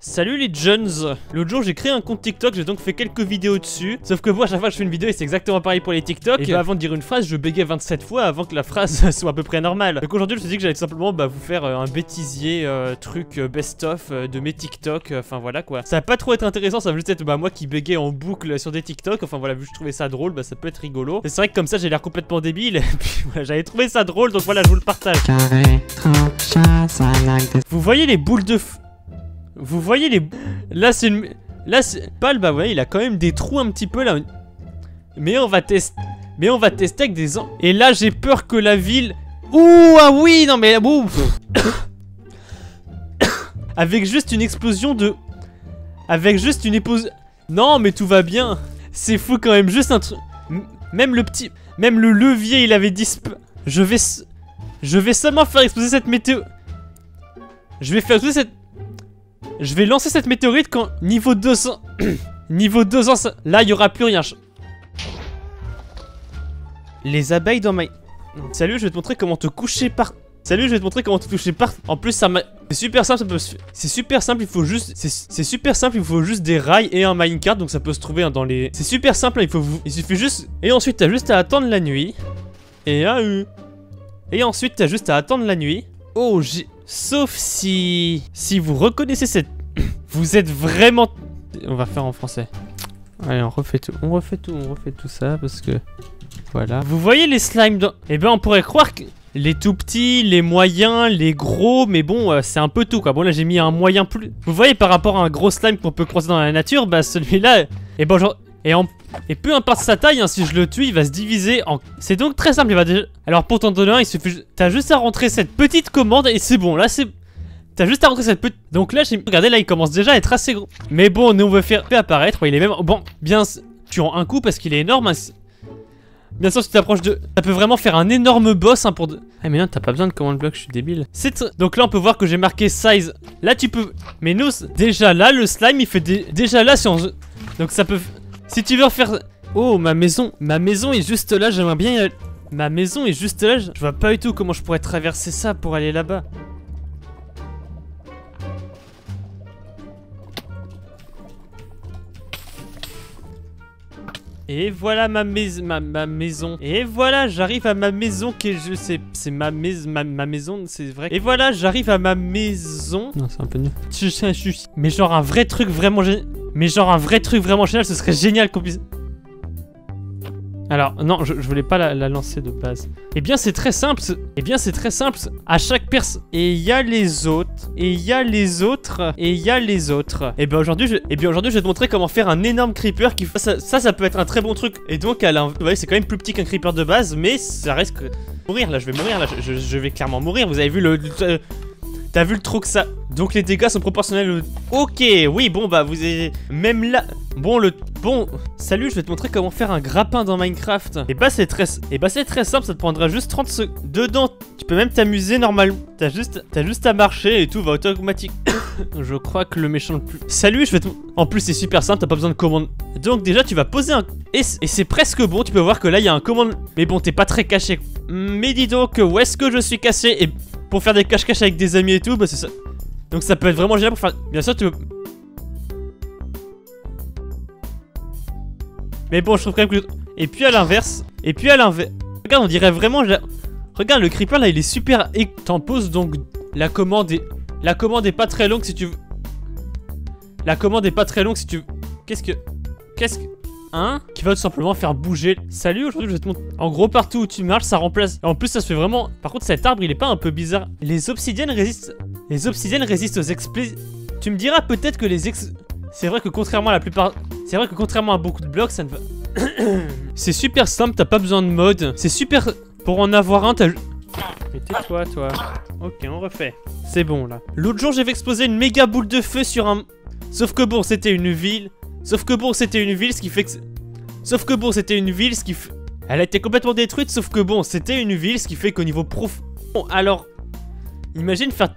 Salut les jeunes. L'autre jour j'ai créé un compte TikTok, j'ai donc fait quelques vidéos dessus. Sauf que moi à chaque fois que je fais une vidéo et c'est exactement pareil pour les TikTok. Et bah avant de dire une phrase je bégayais 27 fois avant que la phrase soit à peu près normale. Donc aujourd'hui je me suis dit que j'allais tout simplement vous faire un bêtisier truc best-of de mes TikTok. Enfin voilà quoi. Ça va pas trop être intéressant, ça va juste être moi qui bégayais en boucle sur des TikTok. Enfin voilà, vu que je trouvais ça drôle, ça peut être rigolo. Et c'est vrai que comme ça j'ai l'air complètement débile. Et puis voilà, j'avais trouvé ça drôle donc voilà je vous le partage. Vous voyez les boules de feu? Vous voyez les... Là c'est une... Là c'est... Pal, bah ouais, il a quand même des trous un petit peu là. Mais on va tester... Mais on va tester avec des... Et là j'ai peur que la ville... Ouh, ah oui, non mais... Ouh. Avec juste une explosion de... Avec juste une explosion... Non mais tout va bien. C'est fou quand même, juste un truc... Même le petit... Même le levier il avait disparu. Je vais seulement faire exploser cette météo... Je vais faire exploser cette... Je vais lancer cette météorite quand niveau 200... niveau 200... Ça... Là, il n'y aura plus rien. Les abeilles dans ma... Salut, je vais te montrer comment te coucher par... Salut, je vais te montrer comment te toucher par... En plus, ça m'a... C'est super simple, ça peut se... C'est super simple, il faut juste... C'est super simple, il faut juste des rails et un minecart, donc ça peut se trouver dans les... C'est super simple, il faut... Il suffit juste... Et ensuite, t'as juste à attendre la nuit. Et ensuite, t'as juste à attendre la nuit. Oh, j'ai... Sauf si vous reconnaissez cette... Vous êtes vraiment... On va faire en français. Allez, on refait tout ça parce que... Voilà. Vous voyez les slimes dans... Eh ben, on pourrait croire que... Les tout petits, les moyens, les gros, mais bon, c'est un peu tout quoi. Bon là j'ai mis un moyen plus... Vous voyez par rapport à un gros slime qu'on peut croiser dans la nature, bah celui-là... Et bon genre... Et peu importe sa taille, hein, si je le tue, il va se diviser en... C'est donc très simple, il va déjà... Alors pour t'en donner un, il suffit... T'as juste à rentrer cette petite commande et c'est bon, là c'est... T'as juste à rentrer cette petite... Donc là, regardez, là il commence déjà à être assez gros. Mais bon, nous on veut faire apparaître, ouais, il est même... Bon, bien... Tuant un coup parce qu'il est énorme, hein. Bien sûr, si tu t'approches de... Ça peut vraiment faire un énorme boss, hein, pour... Ah mais non, t'as pas besoin de command block, je suis débile. Donc là, on peut voir que j'ai marqué size. Là, tu peux... Mais nous, déjà là, le slime, il fait déjà là, si on... Donc ça peut... Si tu veux refaire... Oh, ma maison est juste là, j'aimerais bien y aller. Ma maison est juste là, je vois pas du tout comment je pourrais traverser ça pour aller là-bas. Et voilà ma maison. Et voilà, j'arrive à ma maison que je sais. C'est ma maison, c'est vrai. Et voilà, j'arrive à ma maison. Non, c'est un peu nul. Mais genre un vrai truc vraiment génial. Ce serait génial qu'on puisse... Alors, non, je voulais pas la lancer de base. Eh bien, c'est très simple. À chaque personne... Et il y a les autres. Et il y a les autres. Et il y a les autres. Et bien aujourd'hui, je vais te montrer comment faire un énorme creeper qui... Ça peut être un très bon truc. Et donc, vous voyez, c'est quand même plus petit qu'un creeper de base. Mais ça risque de mourir, là. Je vais mourir, là. Je vais clairement mourir. Vous avez vu le T'as vu le trop que ça... Donc les dégâts sont proportionnels au... Ok, oui, bon, bah, vous avez... Même là... Bon, salut, je vais te montrer comment faire un grappin dans Minecraft. Et bah, c'est très simple, ça te prendra juste 30 secondes. Dedans, tu peux même t'amuser normalement. T'as juste à marcher et tout va automatique. Je crois que le méchant le plus... Salut, je vais te... En plus, c'est super simple, t'as pas besoin de commande. Donc déjà, tu vas poser un... Et c'est presque bon, tu peux voir que là, il y a un commande... Mais bon, t'es pas très caché. Mais dis donc, où est-ce que je suis caché? Et... Pour faire des cache-cache avec des amis et tout, bah c'est ça. Donc ça peut être vraiment génial pour faire... Bien sûr, tu veux... Mais bon, je trouve quand même que... Et puis à l'inverse... Regarde, on dirait vraiment... Regarde, le creeper, là, il est super... Et t'en poses donc... La commande est pas très longue si tu veux... Qu'est-ce que... Hein? Qui va tout simplement faire bouger. Salut, aujourd'hui je vais te montrer. En gros, partout où tu marches, ça remplace. Et en plus, ça se fait vraiment. Par contre, cet arbre, il est pas un peu bizarre. Les obsidiennes résistent aux explosifs. Tu me diras peut-être que C'est vrai que contrairement à beaucoup de blocs, ça ne va. C'est super simple, t'as pas besoin de mode. C'est super. Pour en avoir un, t'as. Mais tais-toi, toi. Ok, on refait. C'est bon là. L'autre jour, j'ai fait exploser une méga boule de feu sur un. Sauf que bon, c'était une ville. Ce qui fait que... Elle a été complètement détruite, sauf que bon, c'était une ville, ce qui fait qu'au niveau prof... Bon, alors... Imagine faire...